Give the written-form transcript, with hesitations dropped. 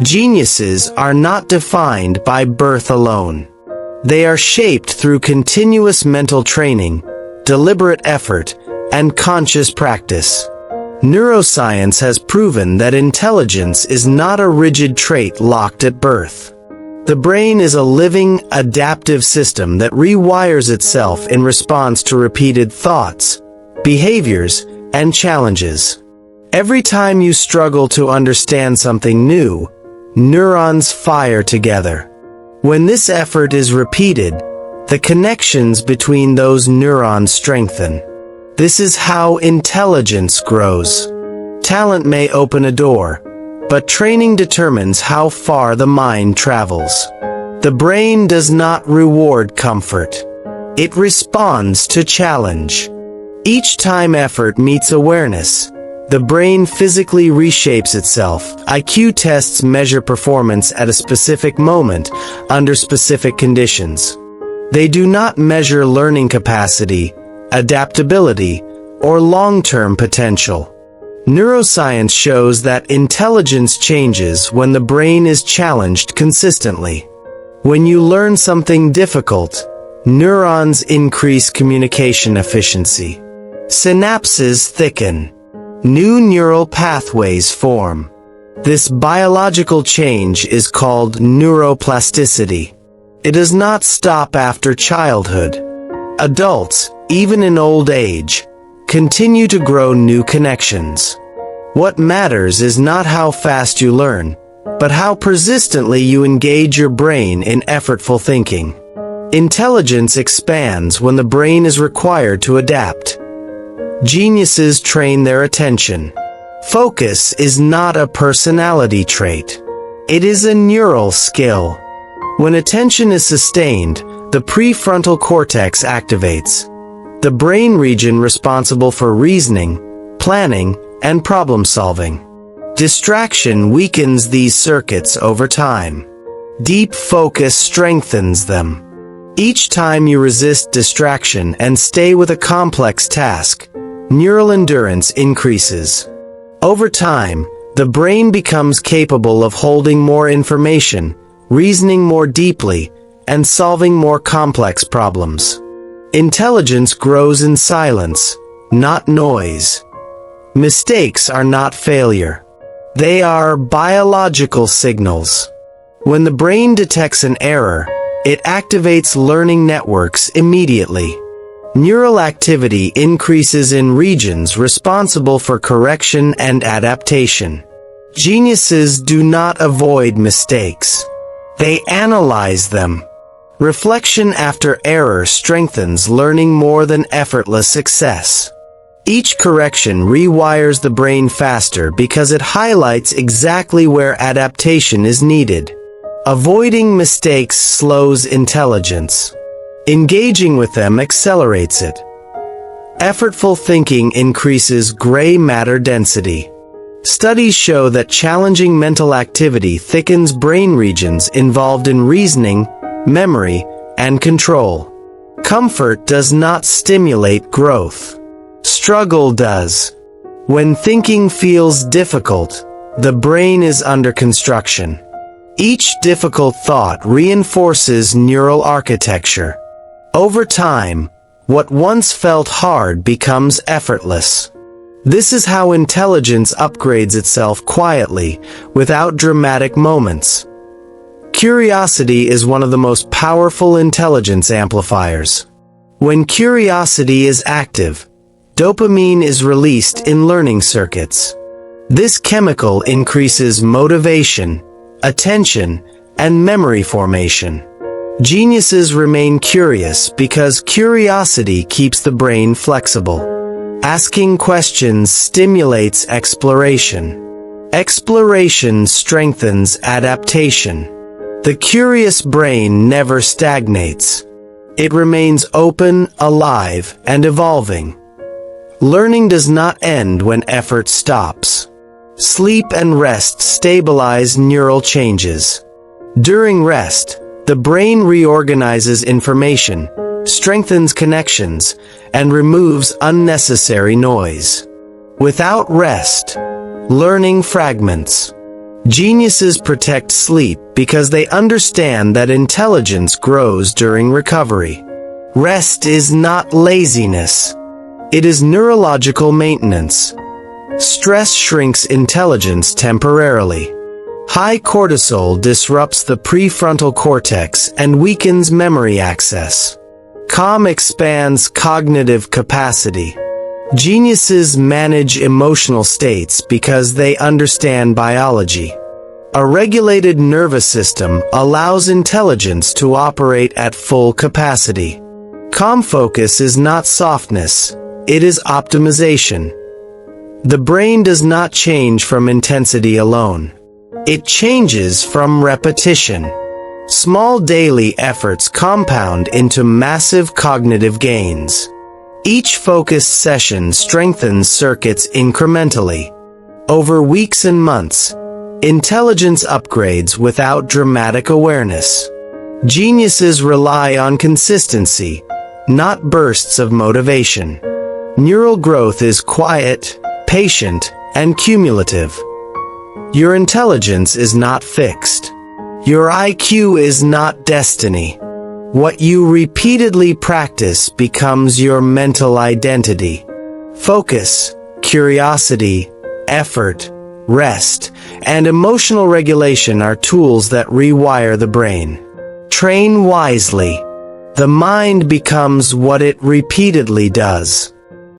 Geniuses are not defined by birth alone. They are shaped through continuous mental training, deliberate effort, and conscious practice. Neuroscience has proven that intelligence is not a rigid trait locked at birth. The brain is a living, adaptive system that rewires itself in response to repeated thoughts, behaviors, and challenges. Every time you struggle to understand something new, neurons fire together. When this effort is repeated, the connections between those neurons strengthen. This is how intelligence grows. Talent may open a door, but training determines how far the mind travels. The brain does not reward comfort. It responds to challenge. Each time effort meets awareness, the brain physically reshapes itself. IQ tests measure performance at a specific moment, under specific conditions. They do not measure learning capacity, adaptability, or long-term potential. Neuroscience shows that intelligence changes when the brain is challenged consistently. When you learn something difficult, neurons increase communication efficiency. Synapses thicken. New neural pathways form. This biological change is called neuroplasticity. It does not stop after childhood. Adults, even in old age, continue to grow new connections. What matters is not how fast you learn, but how persistently you engage your brain in effortful thinking. Intelligence expands when the brain is required to adapt. Geniuses train their attention. Focus is not a personality trait. It is a neural skill. When attention is sustained, the prefrontal cortex activates, the brain region responsible for reasoning, planning, and problem-solving. Distraction weakens these circuits over time. Deep focus strengthens them. Each time you resist distraction and stay with a complex task, neural endurance increases. Over time, the brain becomes capable of holding more information, reasoning more deeply, and solving more complex problems. Intelligence grows in silence, not noise. Mistakes are not failure. They are biological signals. When the brain detects an error, it activates learning networks immediately. Neural activity increases in regions responsible for correction and adaptation. Geniuses do not avoid mistakes. They analyze them. Reflection after error strengthens learning more than effortless success. Each correction rewires the brain faster because it highlights exactly where adaptation is needed. Avoiding mistakes slows intelligence. Engaging with them accelerates it. Effortful thinking increases gray matter density. Studies show that challenging mental activity thickens brain regions involved in reasoning, memory, and control. Comfort does not stimulate growth. Struggle does. When thinking feels difficult, the brain is under construction. Each difficult thought reinforces neural architecture. Over time, what once felt hard becomes effortless. This is how intelligence upgrades itself quietly, without dramatic moments. Curiosity is one of the most powerful intelligence amplifiers. When curiosity is active, dopamine is released in learning circuits. This chemical increases motivation, attention, and memory formation. Geniuses remain curious because curiosity keeps the brain flexible. Asking questions stimulates exploration. Exploration strengthens adaptation. The curious brain never stagnates. It remains open, alive, and evolving. Learning does not end when effort stops. Sleep and rest stabilize neural changes. During rest, the brain reorganizes information, strengthens connections, and removes unnecessary noise. Without rest, learning fragments. Geniuses protect sleep because they understand that intelligence grows during recovery. Rest is not laziness. It is neurological maintenance. Stress shrinks intelligence temporarily. High cortisol disrupts the prefrontal cortex and weakens memory access. Calm expands cognitive capacity. Geniuses manage emotional states because they understand biology. A regulated nervous system allows intelligence to operate at full capacity. Calm focus is not softness, it is optimization. The brain does not change from intensity alone. It changes from repetition. Small daily efforts compound into massive cognitive gains. Each focused session strengthens circuits incrementally. Over weeks and months, intelligence upgrades without dramatic awareness. Geniuses rely on consistency, not bursts of motivation. Neural growth is quiet, patient, and cumulative. Your intelligence is not fixed. Your IQ is not destiny. What you repeatedly practice becomes your mental identity. Focus, curiosity, effort, rest, and emotional regulation are tools that rewire the brain. Train wisely. The mind becomes what it repeatedly does.